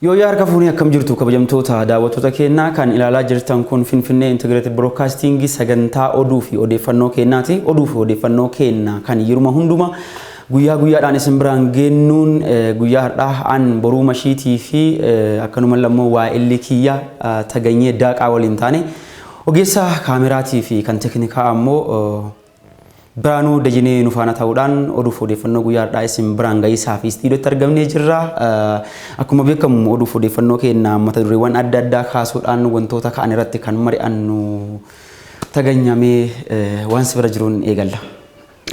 Yoo harka fuunii akkam jirtu kabajamtoota daawwattoota keenyaa kan ilaalaa jirtan kun Finfinnee Integrated Broadcasting sagantaa oduu fi odeeffannoo keenyaati. Oduu fi odeeffannoo keenya kan yeruma hunduma guyyaa guyyaadhaan isin biraan geennuun guyyaa har'aa an boruu mashiitii fi akkanuma lammoo waa'illi kiyya taganyee daaqaa waliin taane ogeessa kaameraatii fi kan teknikaa ammoo Biraanuu Dajinee nufaana ta'uudhaan oduuf odeeffannoo guyyaa har'aa isin biraan gahiisaa fi istiidiyootti argamnee jirra. Akkuma beekamu oduuf odeeffannoo keenya mata dureewwan adda addaa kaasuudhaan wantoota ka'an irratti kan mari'annu taganyamee waan si bira jiruun eegalla.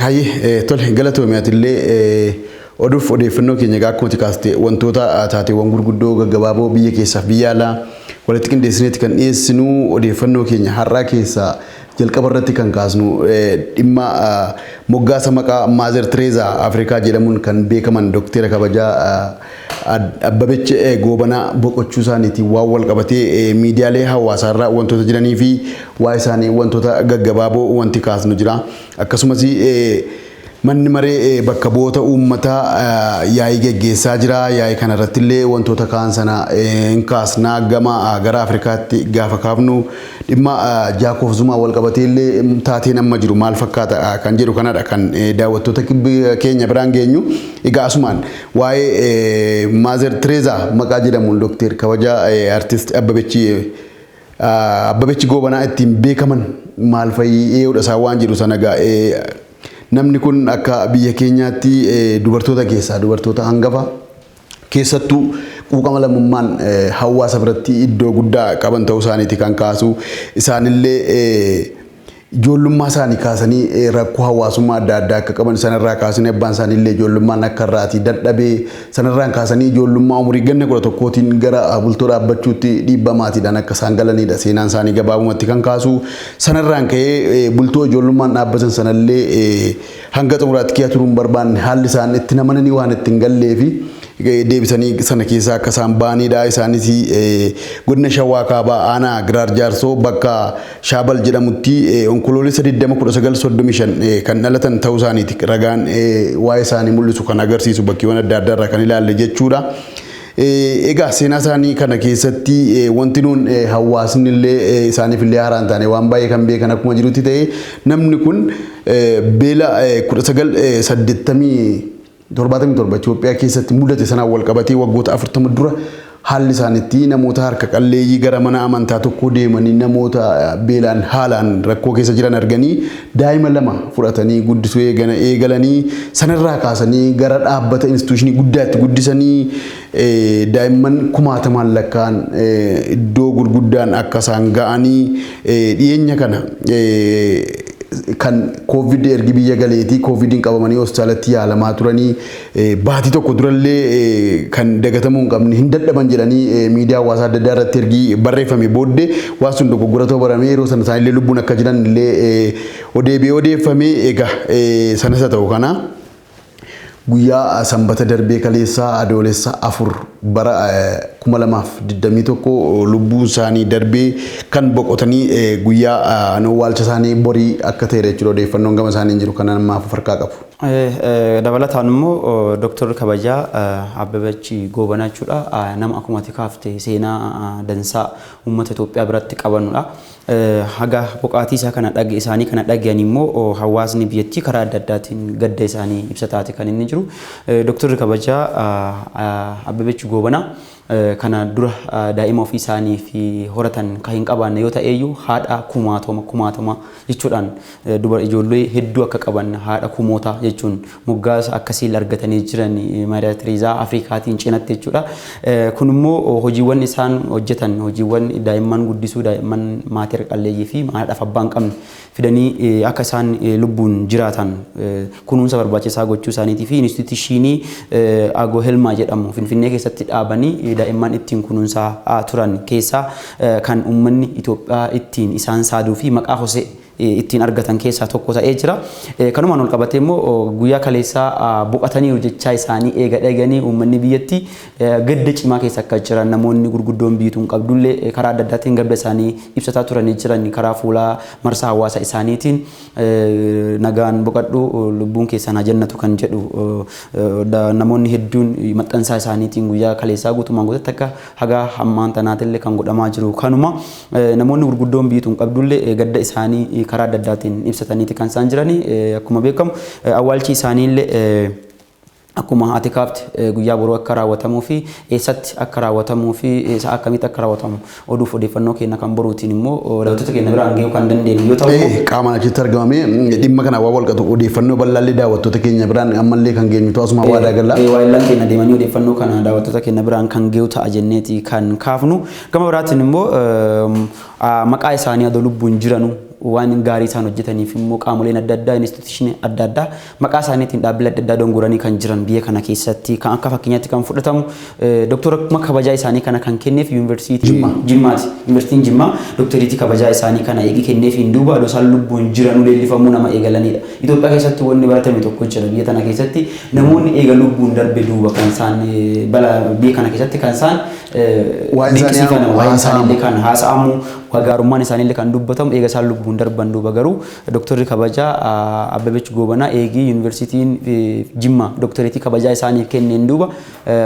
Hayyee tole galatoomiyaatillee oduuf odeeffannoo keenya akkuma tikaaste wantoota taateewwan gurguddoo gaggabaaboo biyya keessaaf biyya alaa walitti qindeessineeti kan dhiyeessinu odeeffannoo keenya har'aa keessaa jalqaba irratti kan kaasnu dhimma moggaasa maqaa Maazer Tereezaa Afrikaa jedhamuun kan beekaman Doktera kabajaa Abbabech Goobanaa boqochuu isaaniitiin waan wal qabatee miidiyaalee hawaasaarraa wantoota jiranii fi waa isaanii wantoota gaggabaaboo wanti kaasnu jira. Akkasumas manni maree bakka bu'oota uummataa yaa'ii geggeessaa jira. Yaa'ii kana irratti illee wantoota kaan sana hin kaasnaa gama gara Afrikaatti gaafa kaafnu dhimma Jaakob Zumaa wal qabatee illee taateen amma jiru maal fakkaata kan jedhu kanadha kan daawwattoota keenya biraan geenyu. Egaa asumaan waa'ee Maazer Tereezaa maqaa jedhamuun Dookter kabajaa artist Abbabech Goobanaa ittiin beekaman maal fa'i eeyyuudha isaa waan jedhu sana namni kun akka biyya keenyaatti dubartoota keessaa dubartoota hangafa keessattuu quuqama lammummaan hawaasa biratti iddoo guddaa qaban ta'uu isaaniiti kan kaasu isaanillee ijoollummaa isaanii kaasanii rakkoo hawaasummaa adda addaa akka qaban sanarraa kaasanii abbaan isaaniillee ijoollummaan akka irraati dadhabee sanarraan kaasanii ijoollummaa umurii ganna 11tiin gara bultoo dhaabbachuutti dhiibbamaatiidhaan akka isaan galanidha seenaan isaanii gabaabumatti kan kaasu sanarraan ka'ee bultoo ijoollummaan dhaabbatan sanallee hanga xumuraatti kiyaa turuun barbaanne haalli isaan itti namananii waan ittiin galleefi deebisanii sana keessaa akka isaan baanidha. Isaanis godina Shawaa Kaabaa aanaa Giraar Jaarsoo bakka Shaabal jedhamutti onkoloolessa 2019 kan dhalatan ta'uu isaaniiti ragaan waa'ee isaanii mul'isu kan agarsiisu bakkeewwan adda addaarraa kan ilaalle jechuudha. Egaa seenaa isaanii kana keessatti wanti nuun hawaasni illee isaaniif illee haaraan taane waan baay'ee kan beekan akkuma jirutti ta'e namni kun beela 1987 Itoophiyaa keessatti mudate sanaan wal qabatee waggoota 40 dura haalli isaaniitti namoota harka qalleeyyii gara mana amantaa tokko deemanii namoota beelaan haalaan rakkoo keessa jiran arganii daa'ima 2 fudhatanii guddisuu eegalanii sanarraa kaasanii gara dhaabbata instituushinii guddaatti guddisanii daa'imman 1000 lakkaan iddoo gurguddaan akka isaan ga'anii dhiyeenya kana kan COVID ergi biyya galeetii COVIDin qabamanii hospitaalatti yaalamaa turanii baatii tokko durallee kan dagatamuu hin qabne hin dadhaban jedhanii miidiyaa hawaasaa adda addaa irratti ergi barreeffame booddee waan sun dogoggora ta'uu baramee yeroo sana isaanillee lubbuun akka jiran illee odeeffamee egaa sanas haa ta'u kana guyyaa sanbata darbee kaleessaa adoolessa 4 bara 2021 lubbuun isaanii darbee kan boqotanii guyyaa awwaalcha isaanii borii akka ta'e jechuudha odeeffannoon gama isaanii jiru kan namaaf harkaa qabu. Dabalataan immoo Dookter kabajaa Abbabech Goobanaa jechuudha nama akkuma kaafte seenaa dansaa uummata Itoophiyaa biratti qabanudha. Haga boqaatii isaa kana dhagge isaanii kana dhaggean immoo hawaasni biyyattii karaa adda addaatiin gadda isaanii ibsataati kan inni jiru. Dookter kabajaa Abbabech Goobanaa kana dura daa'ima ofii isaanii fi horatan kan hin qabaanne yoo ta'eyyuu haadha kumaatoma jechuudhaan dubara ijoollee hedduu akka qaban haadha kumoota jechuun moggaasa akkasii argatanii jiran Maazer Tereezaa Afrikaatiin cinatti jechuudha. Kun immoo hojiiwwan isaan hojjetan hojiiwwan daa'imman guddisuu daa'imman maatii qalleeyyii fi haadhaaf abbaan qabne fidanii akka isaan lubbuun jiraatan kunuunsa barbaachisaa gochuu isaaniitii fi instituushinii Agoo Helmaa jedhamu Finfinnee keessatti dhaabanii daa'imman ittiin kunuunsaa turan keessaa kan uummanni Itoophiyaa ittiin isaan saaduu fi maqaa Hosee ittiin argatan keessaa tokko ta'ee jira. Kanumaan ol qabatee immoo guyyaa kaleessaa boqotanii hojjechaa isaanii eeganii uummanni biyyatti gadda cimaa keessa akka jiran namoonni gurguddoon biyyatuun qabdullee karaa adda addaatiin gadda isaanii ibsataa turanii jiran karaa fuulaa marsaa hawaasa isaaniitiin nagaan boqadhu lubbuun keessan haa jannatu kan jedhu namoonni hedduun maxxansaa isaaniitiin guyyaa kaleessaa guutumaan guututti akka haga hammaan tanaatillee kan godhamaa jiru. Kanuma namoonni gurguddoon biyyatuun qabdullee gadda isaanii karaa adda addaatiin ibsataniiti kan isaan jiranii akkuma beekamu awwaalchi isaaniillee akkuma ati kaafte guyyaa boruu akka raawwatamuu fi eessatti akka raawwatamuu fi sa'a akkamitti akka raawwatamu oduuf odeeffannoo kenna kan boruutiin immoo daawwattoota keenya biraan ga'uu kan dandeenyu yoo ta'u qaamaan achitti argamame dhimma kana waa walqatu odeeffannoo bal'aallee daawwattoota keenya biraan ammallee kan geenyu ta'usuma waadaa galla waayillaan keenya deemanii odeeffannoo kana daawwattoota keenya biraan kan ga'u ta'a jenneeti kan kaafnu gama biraatiin immoo maqaa isaanii adoo lubbuun jiranu waan gaarii isaan hojjetaniif immoo qaamoleen adda addaa instituushinii adda addaa maqaa isaaniitiin dhaabbilee adda addaa dongoranii kan jiran biyya kana keessatti kan akka fakkeenyaatti kan fudhatamu doktora kabajaa isaanii kana kan kenneef yuunivarsiitii Jimmaati. Yuunivarsiitiin Jimmaa doktoriitii kabajaa isaanii kana eegi kenneef hin duuba adoo isaan lubbuun jiranuu leellifamuu nama eegalanidha. Itoophiyaa keessatti wanni baratame tokko jira biyya tana keessatti namoonni eega lubbuun darbe duuba kan isaan biyya kana keessatti kan isaan waan isaanii kan haasa'amu gaarummaan isaaniillee kan dubbatamu eega isaan lubbuun darban duuba garuu doktorri kabajaa Abbabech Goobanaa eegii yuunivarsiitiin Jimmaa doktoreetii kabajaa isaaniif kenneen duuba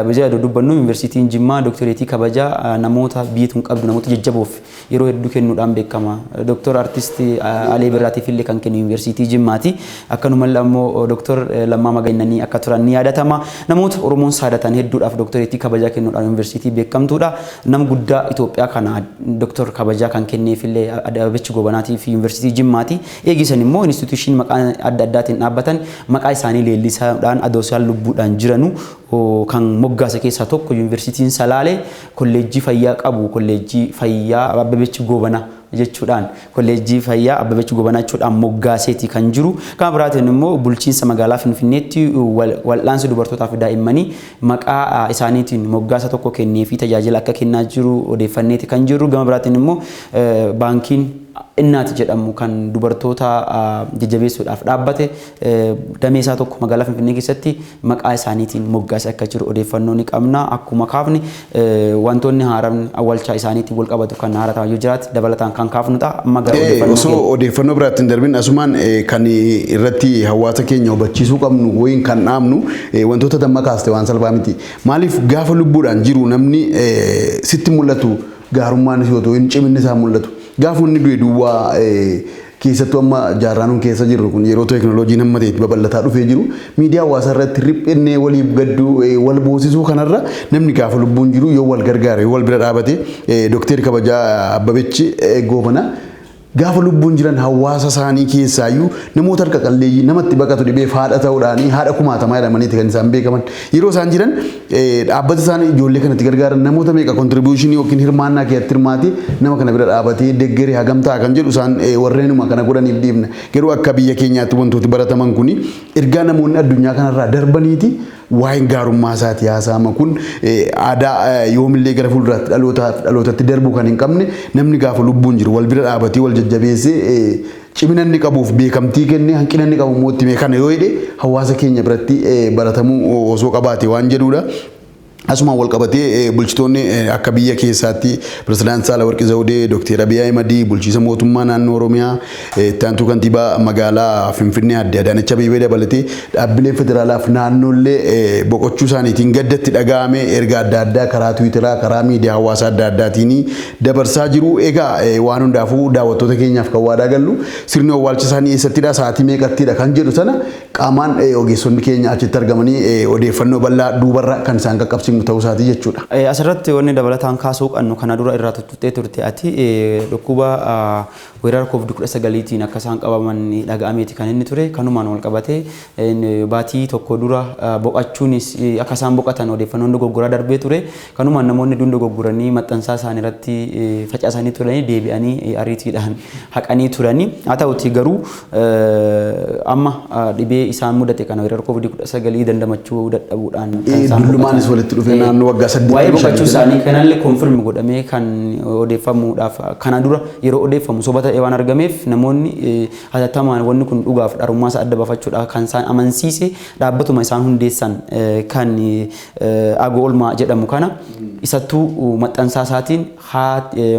bajaa dubbannu yuunivarsiitiin Jimmaa doktoreetii kabajaa namoota biyyatuun qabdu namoota jajjaboof yeroo hedduu kennuudhaan beekama. Doktor Artistii Alee Birraatiif illee kan kennu yuunivarsiitii Jimmaati. Akkanumallee ammoo doktor Lammaa Magaynanii akka turan ni yaadatama. Namoota Oromoon saadatan hedduudhaaf doktoreetii kabajaa kennuudhaan yuunivarsiitii beekamtuudha. Nama guddaa Itoophiyaa kana doktor kabajaa kan kenneef illee Abbabech Goobanaatii fi yuunivarsiitii Jimmaati. Eegisan immoo instituushinii maqaa adda addaatiin dhaabbatan maqaa isaanii leellisuudhaan adoo isaan lubbuudhaan jiranu kan moggaasa keessaa tokko yuunivarsiitiin Salaalee kolleejjii fayyaa qabu kolleejjii fayyaa Abbabech Goobanaa jechuudhaan kolleejjii fayyaa Abbabech Goobanaa jechuudhaan moggaaseeti kan jiru. Kan biraatiin immoo bulchiinsa magaalaa Finfinneetti wal'aansa dubartootaaf daa'immanii maqaa isaaniitiin moggaasa tokko kennee fi tajaajila akka kennaa jiru odeeffanneeti kan jiru. Gama biraatiin immoo baankiin Innaati jedhamu kan dubartoota jajjabeessuudhaaf dhaabbate dameesaa tokko magaalaa Finfinnee keessatti maqaa isaaniitiin moggaasee akka jiru odeeffannoo ni qabna. Akkuma kaafne wantoonni haaraan awwaalcha isaaniitiin wal qabatu kan haarataa yoo jiraate dabalataan kan kaafnu ta'a. Amma gara odeeffannoo biraatti darbin asumaan kan irratti hawaasa keenya hubachiisuu qabnu wayin kan dhaabnu wantoota dammaqaaste waan salphaa miti. Maaliif gaafa lubbuudhaan jiru namni sitti mul'atu gaarummaan yoo ta'u hin ciminni isaa mul'atu. Gaafunni du'e duwwaa keessattuu amma jaarraanuun keessa jirru kun yeroo teekinooloojiin hamma ta'etti babal'ataa dhufee jiru miidiyaa hawaasaa irratti riphennee waliif gadduu wal boosisuu kanarra namni gaafa lubbuun jiru yoo wal gargaare yoo wal bira dhaabate dokteerri kabajaa Abbabech Goobanaa gaafa lubbuun jiran hawaasa isaanii keessaayyuu namoota harka qalleeyyii namatti baqatu dhibee haadha ta'uudhaanii haadha kumaatamaa jedhamaniiti kan isaan beekaman yeroo isaan jiran dhaabbata isaanii ijoollee kanatti gargaaran namoota meeqa kontribuushinii yookiin hirmaannaa keessatti hirmaatee nama kana bira dhaabatee deeggaree hagam ta'a kan jedhu isaan warreenuma kana godhaniif dhiibna garuu akka biyya keenyaatti wantooti barataman kuni ergaa namoonni addunyaa kanarraa darbaniiti waa'een gaarummaa isaati haasa'ama kun aadaa yoomillee gara fuulduraatti dhalootatti darbuu kan hin qabne namni gaafa lubbuun jiru wal bira dhaabatee wal jajjabeessee cimina inni qabuuf beekamtii kennee hanqina inni qabu mootti kana yoo hidhe hawaasa keenya biratti baratamuu osoo qabaate waan jedhudha. Asuma wal qabatee bulchitoonni akka biyya keessaatti pirezidaantii Saalawarqi Zawudee, Dr. Abiy Ahmed, bulchiisa mootummaa naannoo Oromiyaa, ittaantuu kantiibaa magaalaa Finfinnee adde Adaanech Abeebee dabalatee dhaabbileen federaalaaf naannoollee boqochuu isaaniitiin gaddatti dhaga'ame erga adda addaa karaa Tiwiiteraa, karaa miidiyaa hawaasaa adda addaatiin dabarsaa jiru. Egaa waan hundaafuu daawwattoota keenyaaf kan waadaa gallu sirni awwaalcha isaanii eessattidha sa'aatii meeqattidha kan jedhu sana qaamaan ogeessonni keenya achitti argamanii odeeffannoo bal'aa duubarra kan isaan qaqqabsiisan ta'uu isaati jechuudha. Asirratti wanni dabalataan kaasuu qabnu kana dura irraa tuttee turte ati dhukkuba weerara COVID-19tiin akka isaan qabaman dhaga'ameeti kan inni ture kanumaan wal qabatee baatii tokko dura boqachuunis akka isaan boqatan odeeffannoon dogoggoraa darbee ture kanumaan namoonni duun dogoggoranii maxxansaa isaanii irratti facaasanii turanii deebi'anii ariitiidhaan haqanii turanii haa ta'uti garuu amma dhibee isaan mudate kana weerara COVID-19 dandamachuu dadhabuudhaan kan isaan dullumaanis walitti dhufee naannoo waggaa 8 waa'ee boqochuu isaanii kanallee konfirmi godhamee kan odeeffamuudhaaf kana dura yeroo odeeffamu soba ta'ee waan argameef namoonni hatattamaan wanni kun dhugaaf dharummaa isaa adda bafachuudhaaf kan isaan amansiise dhaabbatuma isaan hundeessan kan Agoo Olmaa jedhamu kana isattuu maxxansaa isaatiin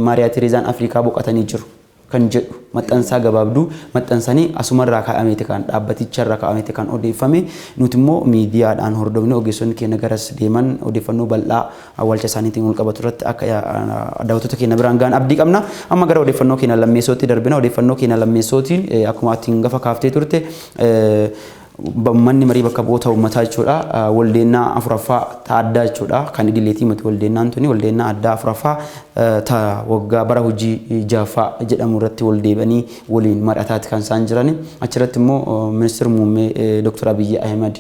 Maariyaa Tereezaan Afrikaa boqotanii jiru kan jedhu maxxansaa gabaabduu maxxansanii asumarraa kaa'ameeti kan dhaabbaticharraa kaa'ameeti kan odeeffame nuti immoo miidiyaadhaan hordofne ogeessonni keenya garas deeman odeeffannoo bal'aa awwaalcha isaaniitiin wal qabatu irratti akka daawwattoota keenya biraan ga'an abdii qabna amma gara odeeffannoo keenya lammeessootti darbina odeeffannoo keenya lammeessootiin akkuma atiin gafa kaaftee turte manni marii bakka bu'oota uummataa jechuudha waldeennaa afuraffaa addaa jechuudha kan idileetii mati waldeennaan tuni waldeennaa addaa afuraffaa ta waggaa bara hojii jaaffaa jedhamu irratti waldeebanii waliin mari'ataati kan isaan jirani achirratti immoo ministeerri muummee Dr. Abiyyi Ahmed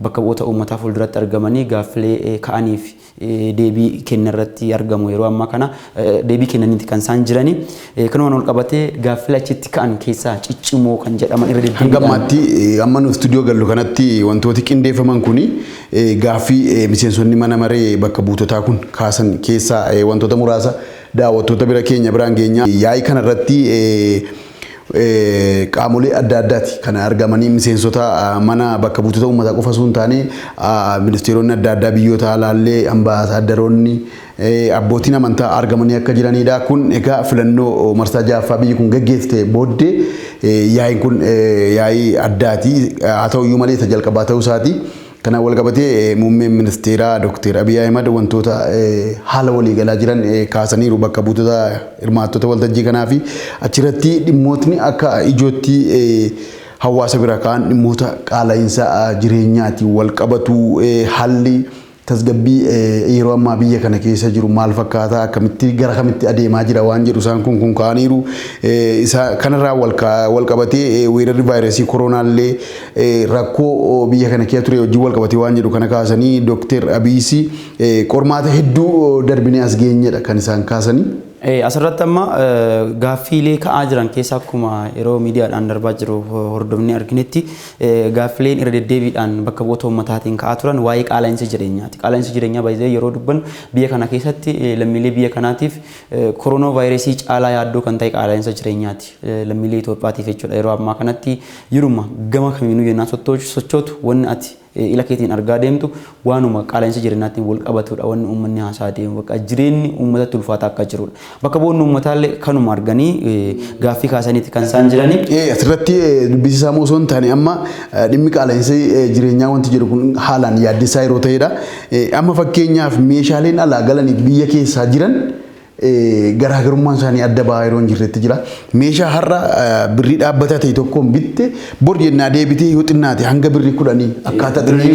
bakka bu'oota uummataa fuulduratti argamanii gaaffilee ka'aniif deebii kennan irratti argamu yeroo ammaa kana deebii kennaniiti kan isaan jirani kanuma wal qabatee gaaffilee achitti ka'an keessaa ciccimoo kan jedhaman irra deddeebi'an hangammaatti amma nu stuudiyoo gallu kanatti wantooti qindeeffaman kuni gaaffii miseensonni mana maree bakka buutotaa kun kaasan keessaa wantoota muraasa daawwattoota bira keenya biraan geenya yaa'ii kanarratti qaamolee adda addaati kan argamanii miseensota mana bakka buutota uummataa qofa osoo hin taane ministeeronni adda addaa biyyoota alaallee ambaasaadaronni abbootiin amantaa argamanii akka jiranidha. Kun egaa filannoo marsaa jaaffaa biyyi kun gaggeessite booddee yaa'iin kun yaa'ii addaati. Haa ta'uyyuu malee isa jalqabaa ta'uu isaati. Kana wal qabatee muummeen ministeeraa Dr. Abiyyi Ahmed wantoota haala waliigalaa jiran kaasaniiru bakka buutota hirmaattota waltajjii kanaa fi achirratti dhimmootni akka ijootti hawaasa bira ka'an dhimmoota qaala'insa jireenyaati wal qabatu haalli tasgabbii yeroo ammaa biyya kana keessa jiru maal fakkaata akkamitti gara kamitti adeemaa jira waan jedhu isaan kun kaaniiru isa kanarraa wal qabatee weerarri vaayirasii koronaallee rakkoo biyya kana keessa ture wajjin wal qabatee waan jedhu kana kaasanii Dr. Abiyyi qormaata hedduu darbinee as geenyedha kan isaan kaasanii. Asirratti amma gaaffiilee ka'aa jiran keessa akkuma yeroo miidiyaadhaan darbaa jiru hordofnee arginetti gaaffileen irra deddeebiidhaan bakka bu'oota uummataatiin ka'aa turan waa'ee qaala'insa jireenyaati. Qaala'insa jireenyaa baay'ee yeroo dubban biyya kana keessatti lammiilee biyya kanaatiif koronaa vaayirasii caalaa yaaddoo kan ta'e qaala'insa jireenyaati. Lammiilee Itoophiyaatiif jechuudha yeroo ammaa kanatti yeruma gama kamiinuu yennaa sochootu wanni ati ila keetiin argaa deemtu waanuma qaala'insa jireenyaatiin wal qabatudha wanni uummanni haasaa deemu bakka jireenyi uummatatti ulfaataa akka jirudha. Bakka bu'oonni uummataallee kanuma arganii gaaffii kaasaniiti kan isaan jiranii. Asirratti dubbisiisaa moo osoo hin taane amma dhimmi qaala'insa jireenyaa wanti jedhu kun haalaan yaaddisaa yeroo ta'edha. Amma fakkeenyaaf meeshaaleen alaa galanii biyya keessaa jiran garaagarummaan isaanii adda bahaa yeroo hin jirretti jira. Meeshaa har'a birrii dhaabbataa ta'e tokkoon bitte bor jennaa deebitee yoo xinnaate hanga birrii 10 akkaataa birrii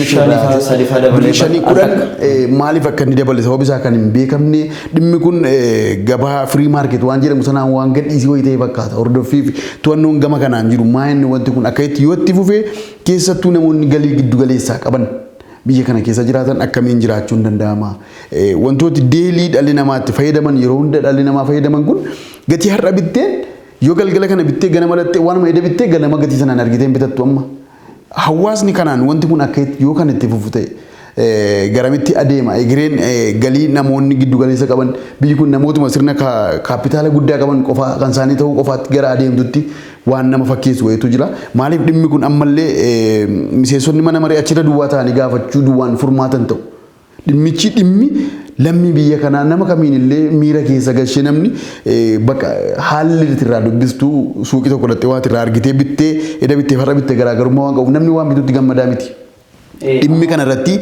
10 maaliif akka inni dabale sababa isaa kan hin beekamne dhimmi kun gabaa firii maarket waan jedhamu sanaan waan gadhiisii wayii ta'e fakkaata. Hordoffii fi to'annoon gama kanaan jiru maa'inni wanti kun akka itti yoo itti fufee keessattuu namoonni galii giddu galeessaa qaban biyya kana keessa jiraatan akkamiin jiraachuun danda'ama. Wantooti deelii dhalli namaatti fayyadaman yeroo hunda dhalli namaa fayyadaman kun gatii har'a bitteen yoo galgala kana bittee ganama dhattee waanuma edda bittee ganama gatii sanaan argiteen bitattu amma. Hawaasni kanaan wanti kun akka yoo kan itti fufu ta'e garamitti adeema egereen galii namoonni giddu galeessa qaban biyyi kun namootuma sirna kaapitaala guddaa qaban qofa kan isaanii ta'uu qofaatti gara adeemtutti waan nama fakkeessu wayitu jira. Maaliif dhimmi kun ammallee miseensonni mana maree achirra duwwaa ta'anii gaafachuu duwwaan furmaatan ta'u. Dhimmi lammii biyya kanaa nama kamiinillee miira keessa galchee namni bakka haalli irraa dubbistu suuqii tokko dhattee waan irraa argitee bittee edda bittee farra bittee garaagarummaa waan qabuuf namni waan bituutti gammadaa miti. Dhimmi kanarratti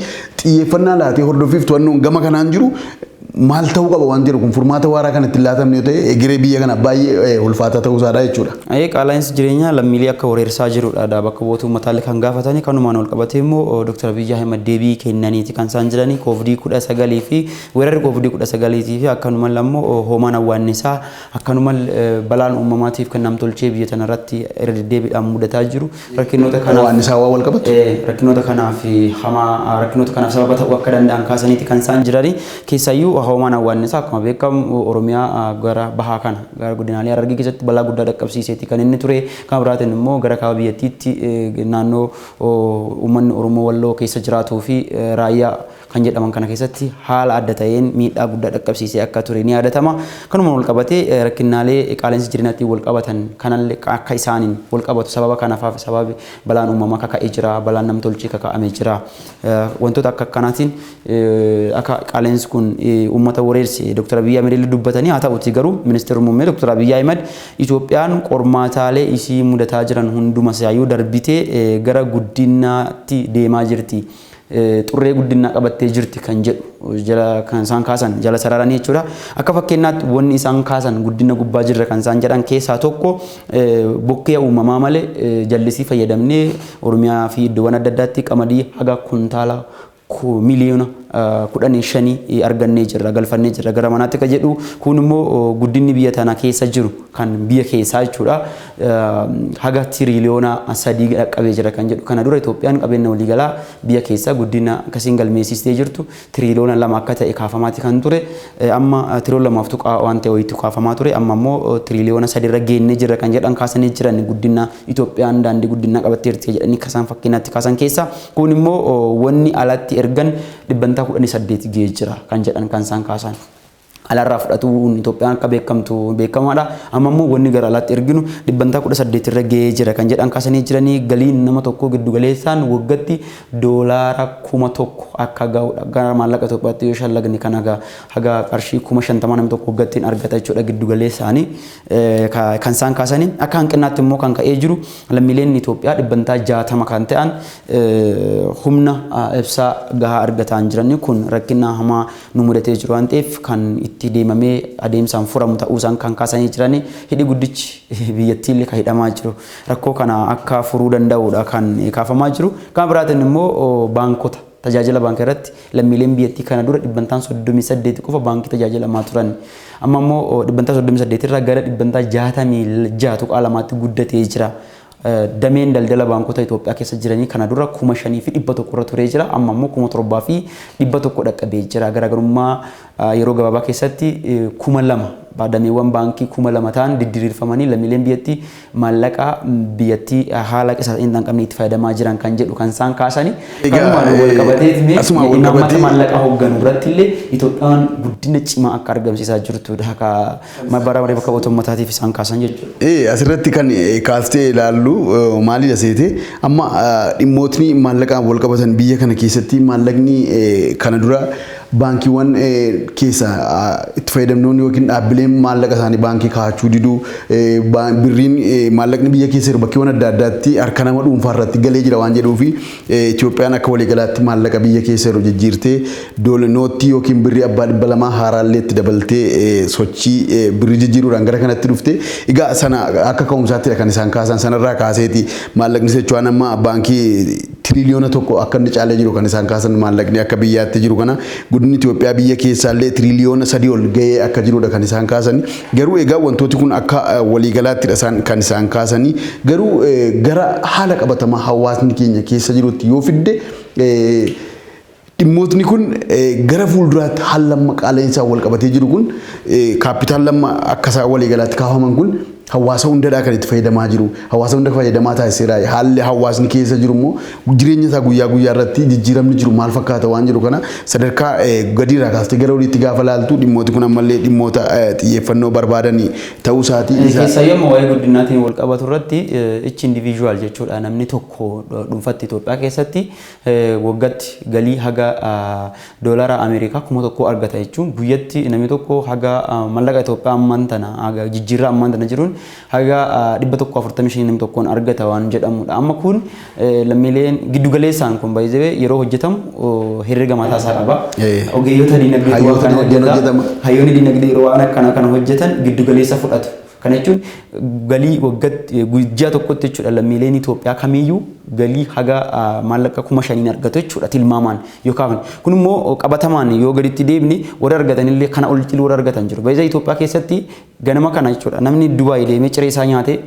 xiyyeeffannaa laatee hordoffiif to'annoon gama kanaan jiru maal ta'uu qaba waan jedhu kun furmaata waaraa kanatti laatamne yoo ta'e egeree biyya kana baay'ee ulfaataa ta'uu isaadha jechuudha. Qaala'insi jireenyaa lammiilee akka wareersaa jirudha bakka bu'oota uummataalee kan gaafatanii kanumaan wal qabatee immoo Dr. Abiyyi Ahmed deebii kennaniiti kan isaan jiranii COVID-19 fi weerarri COVID-19 fi akkanuma immoo hoomaan awwaannisaa akkanuma balaan uumamaatiif kan namtolchee biyya tanarratti irra deddeebiidhaan mudataa jiru rakkinoota kanaaf awwaannisaa waa wal qabatu rakkinoota kanaaf hamaa rakkinoota kanaaf sababa ta'uu akka danda'an kaasaniiti kan isaan jiranii keessayyuu hoomaan awwaannisaa akkuma beekamu Oromiyaa gara bahaa kana gara godinaalee Harargee keessatti balaa guddaa dhaqqabsiiseeti kan inni ture. Kan biraatiin immoo gara kaaba biyyattiitti naannoo uummanni Oromoo Walloo keessa jiraatuu fi raayyaa kan jedhaman kana keessatti haala adda ta'een miidhaa guddaa dhaqqabsiisee akka ture ni yaadatama. Kanuma wal qabatee rakkinaalee qaala'insa jireenyaatti wal qabatan kanallee akka isaaniin wal qabatu sababa kanaaf sababi balaan uumamaa kaka'ee jira, balaan namtolchee kaka'amee jira. Wantoota akka kanaatiin akka qaala'insi kun uummata wareerse Dr. Abiy Ahmed dubbatanii haa ta'uti garuu ministeerri muummee Dr. Abiy Ahmed Itoophiyaan qormaataalee isii mudataa jiran hunduma isaayyuu darbitee gara guddinaatti deemaa jirti. Xurree guddinaa qabattee jirti kan jedhu jala kan isaan kaasan jala sararanii jechuudha. Akka fakkeenyaatti wanni isaan kaasan guddina gubbaa jirra kan isaan jedhan keessaa tokko bokkee uumamaa malee jallisii fayyadamnee Oromiyaa fi iddoowwan adda addaatti qamadii haga kuntaala miliyoona 15 argannee jirra galfannee jirra gara manaatti kan jedhu kun immoo guddinni biyya tana keessa jiru kan biyya keessaa jechuudha haga tiriliyoona 3 dhaqqabee jira kan jedhu kana dura Itoophiyaan qabeenya waliigalaa biyya keessaa guddina akkasiin galmeessistee jirtu tiriliyoona 2 akka ta'e kaafamaati kan ture amma tiriliyoona 2 tuqaa waan ta'e wayiitu kaafamaa ture amma immoo tiriliyoona 3 irra geennee jirra kan jedhan kaasanii jiran guddina Itoophiyaan daandii guddinaa qabatteerti jedhanii kasaan fakkeenyaatti kaasan keessa kun immoo wanni alatti ergan dhibbantaa 18 ga'ee jira kan jedhan kan isaan kaasan. Alarraa fudhatuun Itoophiyaan akka beekamaadha. Amma immoo wanni gara alaatti erginu dhibbantaa 18 irra ga'ee jira kan jedhan kaasanii jiranii galiin nama tokko giddu galeessaan waggaatti doolaara 1,000 akka ga'udha. Gara maallaqa Itoophiyaatti yoo shallagni kan haga qarshii 50,000 namni tokko waggattiin argata jechuudha giddu galeessaanii kan isaan kaasanii akka hanqinaatti immoo kan ka'ee jiru lammiileen Itoophiyaa dhibbantaa 60 kan ta'an humna ibsaa gahaa argataa hin jirani kun rakkina hamaa nu mudatee jiru waan ta'eef kan itti deemamee adeemsaan furamu ta'uusaan kan kaasanii jiranii hidhi guddichi biyyattiillee kan hidhamaa jiru rakkoo kana akka furuu danda'uudha kan kaafamaa jiru kan biraatiin immoo baankota tajaajila baankii irratti lammiileen biyyattii kana dura dhibbantaan 38 qofa baankii tajaajilamaa turan amma immoo dhibbantaa 38 irraa gara dhibbantaa 66 tuqaa lamaatti guddatee jira. Dameen daldala baankota Itoophiyaa keessa jiranii kana dura 5,100 irra turee jira amma immoo 7,100 dhaqqabee jira garaagarummaa yeroo gabaabaa keessatti 2,000 dameewwan baankii 2,000 ta'an didiriirfamanii lammiileen biyyattii maallaqa biyyattii haala qisaasa hin qabne itti fayyadamaa jiran kan jedhu kan isaan kaasanii kanumaan wal qabatee imaammata maallaqa hoogganu irratti illee Itoophiyaan guddina cimaa akka argamsiisaa jirtudha akka bara bakka mootummaatiif isaan kaasan jechuudha. Asirratti kan kaastee ilaallu maalidha seete amma dhimmootni maallaqaan wal qabatan biyya kana keessatti maallaqni kana dura baankiiwwan keessa itti fayyadamnoonni yookiin dhaabbileen maallaqa isaanii baankii kaa'achuu diduu birriin maallaqni biyya keessa jiru bakkeewwan adda addaatti harka nama dhuunfaa irratti galee jira waan jedhuu fi Itoophiyaan akka waliigalaatti maallaqa biyya keessa jiru jijjiirtee noottii yookiin birrii abbaa 200 haaraallee itti dabaltee sochii birrii jijjiiruudhaan gara kanatti dhufte egaa sana akka ka'umsaatti kan isaan kaasan sanarraa kaaseeti maallaqni jechuun amma baankii tiriliyoona 1 akka inni caalee jiru kan isaan kaasan maallaqni akka biyyaatti jiru kana guddinni Itoophiyaa biyya keessaallee tiriliyoona 3 ol ga'ee akka jirudha kan isaan kaasan garuu egaa wantooti kun akka waliigalaatti kan isaan kaasanii garuu gara haala qabatamaa hawaasni keenya keessa jirutti yoo fidde dhimmootni kun gara fuulduraatti haala lamma qaala'insaa wal qabatee jiru kun kaapitaal lamma akka isaa waliigalaatti kaafaman kun hawaasa hundaadhaa kan itti fayyadamaa jiru hawaasa hunda fayyadamaa taasiseera haalli hawaasni keessa jiru immoo jireenya isaa guyyaa guyyaa irratti jijjiiramni jiru maal fakkaata waan jiru kana sadarkaa gadiirraa kaastee gara oliitti gaafa laaltu dhimmooti kun ammallee dhimmoota xiyyeeffannoo barbaadanii ta'uu isaatii. Keessayyoo waa'ee guddinaatiin wal qabatu irratti ichi individual jechuudha namni tokko dhuunfatti Itoophiyaa keessatti waggaatti galii haga doolaara Ameerikaa 1,000 argata jechuun guyyatti namni tokko haga maallaqa Itoophiyaa ammaan tana haga jijjiirraa ammaan tana jiruun haga 145 namni tokkoon argata waan jedhamudha. Amma kun lammiileen giddu galeessaan kun baay'ee yeroo hojjetamu herrega mataa isaa qaba. Ogeeyyota dinagdee waan hojjetan hayyoonni dinagdee yeroo waan akkana kana hojjetan giddu galeessa fudhatu. Kana jechuun galii waggaatti guyyaa tokkotti jechuudha lammiileen Itoophiyaa kamiyyuu galii haga maallaqa 5,000 argatu jechuudha tilmaamaan yookaan kun immoo qabatamaan yoo gaditti deebine warra argatanillee kana ol warra argatan jiru. Baay'ee Itoophiyaa keessatti ganama kana jechuudha namni Dubaay deemee ciree isaa nyaatee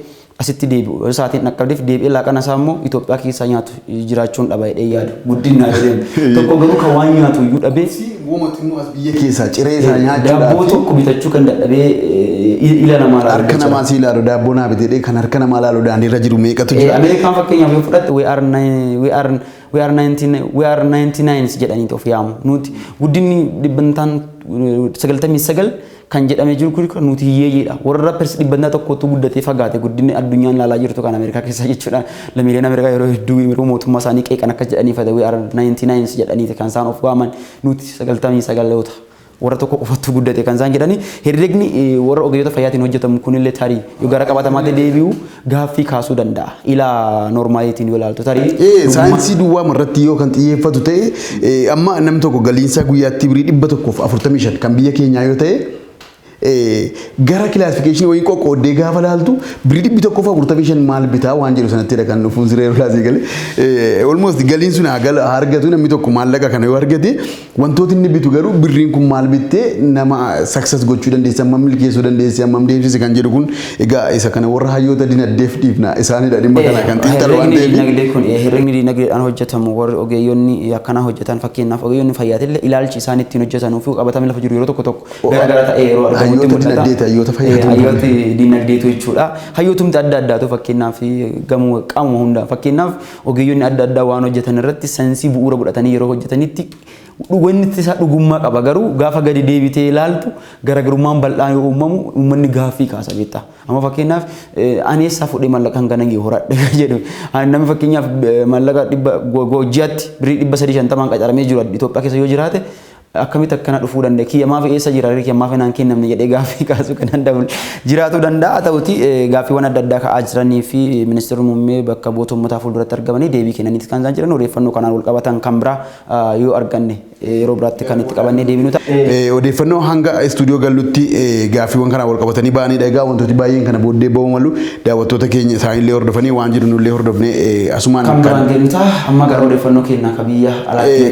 asitti deebi'u isaatiin dhaqqabdeef deebi'ee laaqana isaa immoo Itoophiyaa keessa nyaatu jiraachuun dhaba jedhee yaadu guddinaa jedheen tokko garuu kan waan nyaatu iyyuu dhabee Wama xinnoo as biyya keessa ciree isaa nyaachuudhaaf daabboo tokko bitachuu kan dadhabee ila namaa laalu harka namaa si ilaalu daabboo naa bitee kan harka namaa ilaalu daandiirra jiru meeqatu jira. Ameerikaan fakkeenyaaf yoo fudhatte we are 99 jedhanii of yaamu nuti guddinni dhibbantaan 99 kan jedhamee jiru kun nuti hiyyeeyyeedha warra persi dhibbantaa tokkotu guddatee fagaate guddinni addunyaan laalaa jirtu kan Ameerikaa keessa jechuudha lammiileen Ameerikaa yeroo hedduu yeroo mootummaa isaanii qeeqan akka jedhanii fada we are 99 jedhanii kan isaan of waaman nuti 99 yoota warra tokko qofattu guddate kan isaan jedhanii herregni warra ogeeyyota fayyaatiin hojjetamu kunillee tarii yoo gara qabatamaatti deebi'u gaaffii kaasuu danda'a ilaa normaalitiin yoo ilaaltu tarii saayinsii duwwaa irratti yoo kan xiyyeeffatu ta'e amma namni tokko galiinsaa guyyaatti birii 145 kan biyya keenyaa yoo ta'e gara kilaasifikashinii wayii qoqqooddee gaafa laaltu birii 145 maal bitaa waan jedhu sanattidha kan dhufuun siree laasii galee almost galiin sun argatu namni tokko maallaqa kana yoo argate wantooti inni bitu garuu birriin kun maal bittee nama success gochuu dandeessa amma milkeessuu dandeessa amma deemsise kan jedhu kun egaa isa kana warra hayyoota dinagdeef dhiifna isaanidha dhimma kana kan xiinxalu waan ta'eef. Dinagdee kun herregni dinagdeedhaan hojjetamu warri ogeeyyonni akkana hojjetan fakkeenyaaf ogeeyyonni fayyaatillee ilaalchi isaan ittiin hojjetanuu fi qabatame lafa jiru yeroo tokko garaagara ta'e yeroo argamu. Hayyooti dinagdeetu jechuudha. Hayyootumti adda addaatu fakkeenyaaf gamoo qaama hunda fakkeenyaaf ogeeyyonni adda addaa waan hojjetan irratti saayinsii bu'uura godhatanii yeroo hojjetanitti wanti isaa dhugummaa qaba garuu gaafa gadi deebitee ilaaltu garaagarummaan bal'aan yoo uumamu uummanni gaaffii kaasa beektaa. Amma fakkeenyaaf ani eessaa fudhee maallaqa hangana horadhe jedhu namni fakkeenyaaf maallaqa ji'aatti birii 350 qacaramee jiru Itoophiyaa keessa yoo jiraate akkamitti akkana dhufuu danda'a kiyyamaa fi eessa jira kiyyamaa fi naan kennamne jedhee gaaffii kaasuu kan danda'u jiraatu danda'a ta'uti gaaffiiwwan adda addaa ka'aa jiranii fi ministeerri muummee bakka mootummaa fuulduratti argamanii deebii kennaniiti kan isaan jiran odeeffannoo kanaan wal qabatan kan biraa yoo arganne yeroo biraatti kan itti qabannee deebinu ta'a. Odeeffannoo hanga istuudiyoo galuutti gaaffiiwwan kanaan wal qabatanii ba'anii egaa wantooti baay'een kana booddee ba'uu malu daawwattoota keenya isaanillee hordofanii waan jiru nullee hordofnee asumaan kan biraan deemta amma gara odeeffannoo keenyaa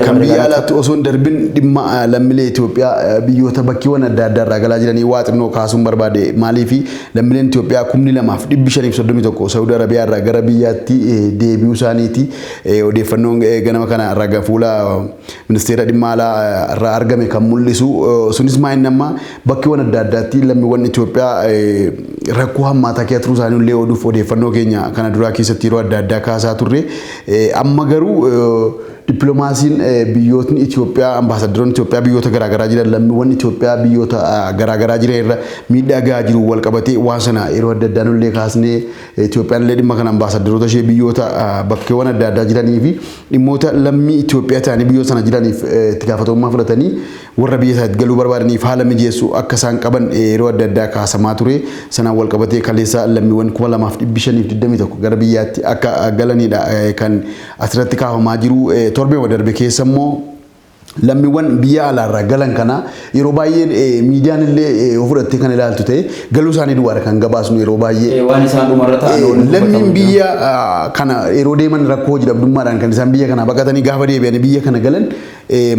kan biyya alaatti osoo hin darbin dhimma lammiilee Itoophiyaa biyyoota bakkeewwan adda addaa irraa galaa jiranii waa xinnoo kaasuun barbaade maaliif lammiileen Itoophiyaa 2531 Saudi Arabiyaa irraa gara biyyaatti deebi'uu isaaniiti odeeffannoon ganama kana raga fuula ministeera dhimma alaa irraa argame kan mul'isu sunis maa'in nama bakkeewwan adda addaatti lammiiwwan Itoophiyaa rakkoo hammaataa keessa turuu isaanii illee oduuf odeeffannoo keenya kana duraa keessatti yeroo adda addaa kaasaa turre amma garuu dippiloomaasiin biyyootni Itoophiyaa ambaasaadaroonni Itoophiyaa biyyoota garaagaraa jiran lammiiwwan Itoophiyaa biyyoota garaagaraa jiran irra miidhaa gahaa jiru wal qabatee waan sana yeroo adda addaa nullee kaasnee Itoophiyaan illee dhimma kana ambaasaadarota ishee biyyoota bakkeewwan adda addaa jiranii fi dhimmoota lammii Itoophiyaa ta'anii biyyoota sana jiraniif itti gaafatamummaa fudhatanii warra biyya isaatti galuu barbaadaniif haala mijeessu akka isaan qaban yeroo adda addaa kaasamaa ture sanaan wal qabatee kaleessa lammiiwwan 2521 gara biyyaatti akka galanidha kan asirratti kaafamaa jiru. Torbee darbe keessa immoo lammiiwwan biyya alaarraa galan kana yeroo baay'ee miidiyaan illee fudhattee kan ilaaltu ta'e galuu isaanii duwwaadha kan gabaasnu yeroo baay'ee waan isaan dhumarra ta'an lammiin biyya kana yeroo deeman rakkoo hojii dhabdummaadhaan kan isaan biyya kana baqatanii gaafa deebi'anii biyya kana galan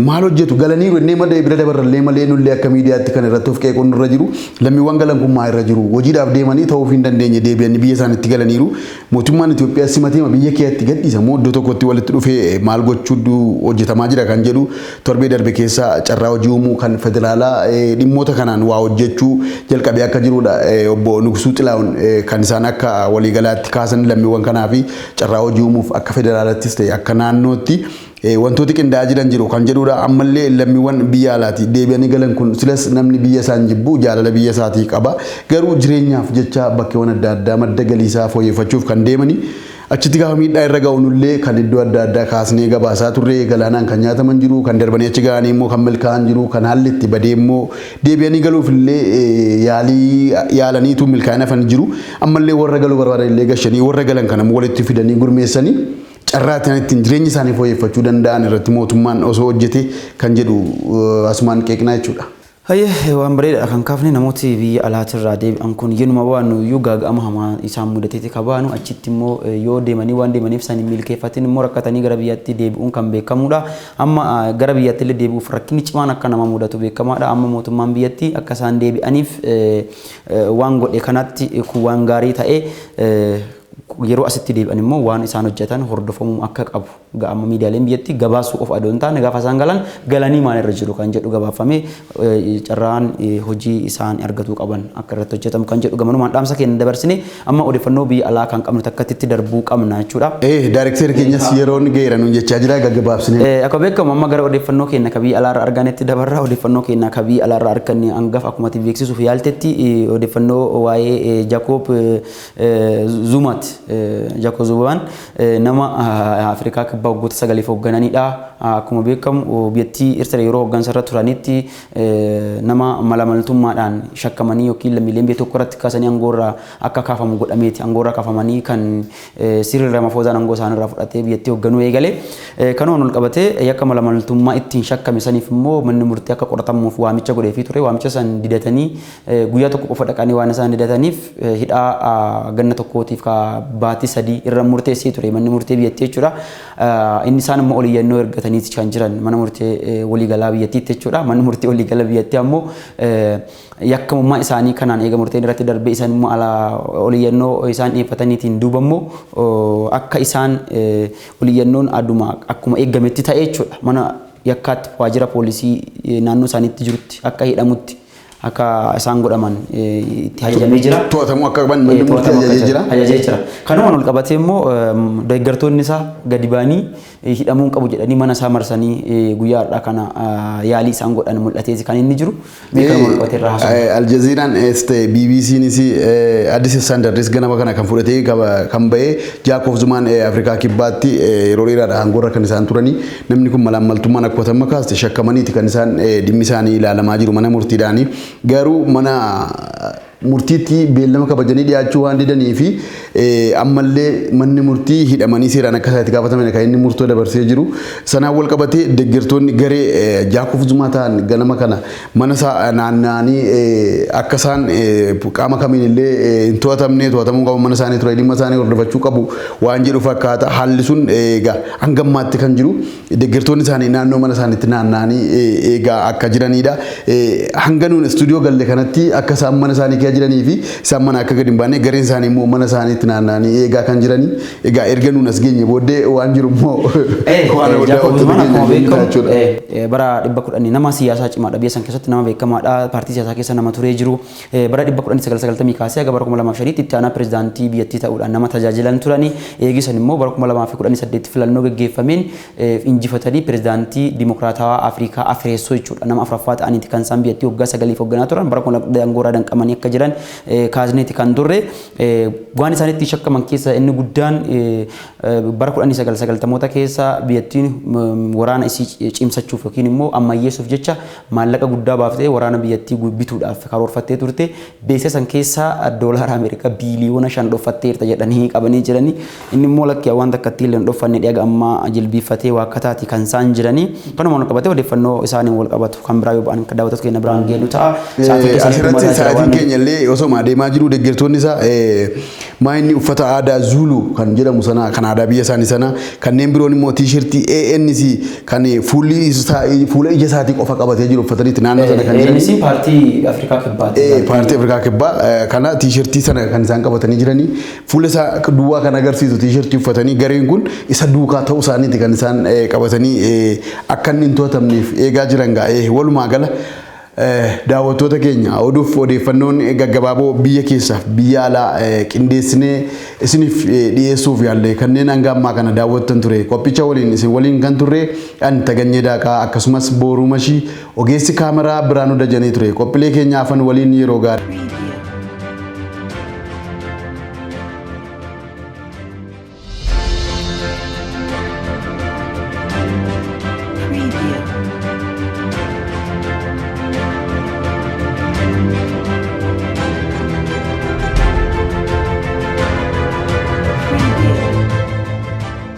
maal hojjetu galanii rennee madda bira dabarrallee malee nullee akka miidiyaatti kan irratti of qeequun irra jiru lammiiwwan galan kun maa irra jiru hojiidhaaf deemanii ta'uuf hin dandeenye deebi'anii biyya isaaniitti galaniiru mootummaan Itoophiyaa simatee biyya keetti gadhiisa moo iddoo tokkotti walitti dhufee maal gochuu hojjetamaa jira kan jedhu torbee darbe keessa carraa hojii uumuu kan federaalaa dhimmoota kanaan waa hojjechuu jalqabee akka jirudha obbo Nugsuu Xilaawun kan isaan akka waliigalaatti kaasan lammiiwwan kanaa fi carraa hojii uumuuf akka federaalattis ta'e akka naannootti wantooti qindaa'aa jiran jiru kan jedhudha ammallee lammiiwwan biyya alaati deebi'anii galan kun silas namni biyya isaan jibbu jaalala biyya isaatii qaba garuu jireenyaaf jecha bakkeewwan adda addaa madda galiisaa fooyyeffachuuf kan deemanii achitti gaafa miidhaa irra ga'uunullee kan iddoo adda addaa kaasnee gabaasaa turre galaanaan kan nyaataman jiru kan darbanii achi ga'anii immoo kan milkaa'an jiru kan haalli itti badee immoo deebi'anii galuuf illee yaalaniitu milkaa'ina fan jiru ammallee warra galuu barbaadan illee gashanii warra galan kana walitti fidanii gurmeessanii carraatiin ittiin jireenya isaanii fooyyeffachuu danda'an irratti mootummaan osoo hojjete kan jedhu asumaan qeeqnaa jechuudha. Hayyee waan bareedaadha kan kaafne namooti biyya alaatirraa deebi'an kun yennuma baanu iyyuu gaaga'ama hamaa isaan mudateeti kabaanu achitti immoo yoo deemanii waan deemaniif isaan hin milkeeffatin immoo rakkatanii gara biyyaatti deebi'uun kan beekamudha. Amma gara biyyaatti illee deebi'uuf rakkinni cimaan akka nama mudatu beekamaadha. Amma mootummaan biyyatti akka isaan deebi'aniif waan godhe kanatti kun waan gaarii ta'ee yeroo asitti deebi'an immoo waan isaan hojjetan hordofamuu akka qabu ga'ama miidiyaaleen biyyatti gabaasuu of adoon taane gaafa isaan galanii maal irra jiru kan jedhu gabaafamee carraan hojii isaan argatuu qaban akka irratti hojjetamu kan jedhu gamanumaan dhaamsa keenya dabarsine amma odeeffannoo biyya alaa kan qabnu takkatti darbuu qabna jechuudha. Daareekteer keenyas yeroon ga'eera nuun jechaa jira gaggabaabsine. Akka beekamu amma gara odeeffannoo keenya ka biyya alaarraa arganetti dabarra odeeffannoo keenya ka biyya alaarraa arganne hangafa akkuma beeksisuuf yaaltetti odeeffannoo waa'ee Jaakob Zumaati. Jaakob Zumaan nama Afrikaa kibbaa waggoota 9 hooggananidha. Akkuma beekamu biyyattii Eertiraa yeroo hooggansarra turanitti nama malamaltummaadhaan shakkamanii yookiin lammiileen biyya tokko irratti kaasanii aangoorraa akka kaafamu godhameeti. Aangoorraa kaafamanii kan Siriil Ramafoozaan aangoo isaanirraa fudhatee biyyattii hoogganuu eegale. Kanumaan ol qabatee yakka malamaltummaa ittiin shakkame saniif immoo manni murtii akka qoratamuuf waamicha godheefii ture. Waamicha san didatanii guyyaa tokko qofa dhaqanii waan isaan didataniif hidhaa ganna tokkootiif baatii 3 irra murteessee ture manni murtee biyyattii jechuudha. Inni isaan immoo oliyyannoo ergataniiti kan jiran mana murtee waliigalaa biyyattiitti jechuudha. Manni murtee waliigalaa biyyattii ammoo yakkamummaa isaanii kanaan eega murteen irratti darbee isaan immoo oliyyannoo isaan dhiyeeffataniitiin duuba immoo akka isaan oliyyannoon akkuma eeggametti ta'e jechuudha. Mana yakkaatti waajjira poolisii naannoo isaaniitti jirutti akka hidhamutti akka isaan godhaman itti ajajamee jira. To'atamuu akka qaban manni murtii ajajee jira. Kanumaan ol qabatee immoo deeggartoonni isaa gadi ba'anii hidhamuun qabu jedhanii mana isaa marsanii guyyaa har'aa kana yaalii isaan godhan mul'ateeti kan inni jiru. Aljazeeraan BBC'nis Addis Standardis ganama kana kan fudhatee kan ba'ee Jaakob Zumaan Afrikaa kibbaatti yeroo dheeraadhaan aangoorra kan isaan turanii namni kun malaammaltummaan akkuma kaaste shakkamaniiti kan isaan dhimmi isaanii ilaalamaa jiru mana murtiidhaanii. Garuu mana murtiitti beellama kabajanii dhiyaachuu waan didanii fi ammallee manni murtii hidhamanii seeraan akka isaatti gaafataman kan inni murtoo dabarsee jiru. Sanaan wal qabatee deeggartoonni garee Jaakob Zumaa ta'an ganama kana mana isaa naanna'anii akka isaan qaama kamiin illee hin to'atamne to'atamuu qabu mana isaanii ture dhimma isaanii hordofachuu qabu waan jedhu fakkaata. Haalli sun egaa hangammaatti kan jiru deeggartoonni isaanii naannoo mana isaaniitti naanna'anii egaa akka jiranidha. Hanga nuun istuudiyoo galle kanatti akka isaan mana isaanii jiranii fi isaan mana akka gadi hin baane gareen isaanii immoo mana isaaniitti naanna'anii eegaa kan jiranii. Egaa erga nuun as geenye booddee waan jiru immoo waan bara 10 nama siyaasaa cimaadha biyya san keessatti nama beekamaadha paartii siyaasaa keessa nama turee jiru bara 1990 kaasee aga bara 2005 itti aanaa pirezidaantii biyyattii ta'uudhaan nama tajaajilan turanii eegisan immoo bara 2018 filannoo gaggeeffameen injifatanii pirezidaantii dimokiraatawaa Afrikaa Afreessoo jechuudha nama afuraffaa ta'aniiti kan isaan biyyattii waggaa 9 hoogganaa turan bara 2010 aangoorraa danqamanii akka jiran kaasneeti kan turre waan isaanitti shakkaman keessa inni guddaan bara 1990moota keessa biyyattiin waraana isii cimsachuuf yookiin immoo ammayyeessuuf jecha maallaqa guddaa baaftee waraana biyyattii bituudhaaf karoorfattee turte beeksisa san keessa doolaara Ameerikaa biiliyoona 5 dhoffatteerta jedhanii qabanii jiranii inni immoo lakkii waan takkatti illee dhoffanne dhiyaga amma jilbiiffatee waakkataati kan isaan jiranii kanumaan wal qabatee odeeffannoo isaaniin wal qabatu kan biraa yoo ba'an daawwattoota keenya biraan geeddu ta'a. Sa'aatiin keenya illee osoo adeemaa jiru deeggartoonni isaa maayinni uffata aadaa Zulu kan jedhamu sana kan aadaa biyya isaanii sana kanneen biroon immoo tiishirtii ANC kan fuula ija isaatii qofa qabatee jiru uffataniiti naannoo sana kan jiran. ANC paartii Afrikaa kibbaati. Paartii Afrikaa kibbaa kana tiishirtii sana kan isaan qabatanii jiranii fuula isaa duwwaa kan agarsiisu tiishirtii uffatanii gareen kun isa duukaa ta'uu isaaniiti kan isaan qabatanii akka inni hin to'atamneef eegaa jiran gaa'ee walumaa gala. Daawwattoota keenya oduuf odeeffannoon gaggabaaboo biyya keessaaf biyya alaa qindeessinee isiniif dhiyeessuuf yaalle kanneen hanga ammaa kana daawwattan ture qophicha waliin isin waliin kan turre an Taganyee Daaqaa akkasumas Booruu Mashii ogeessi kaameraa Biraanuu Dajanee ture qophiilee keenya afan waliin yeroo gaarii.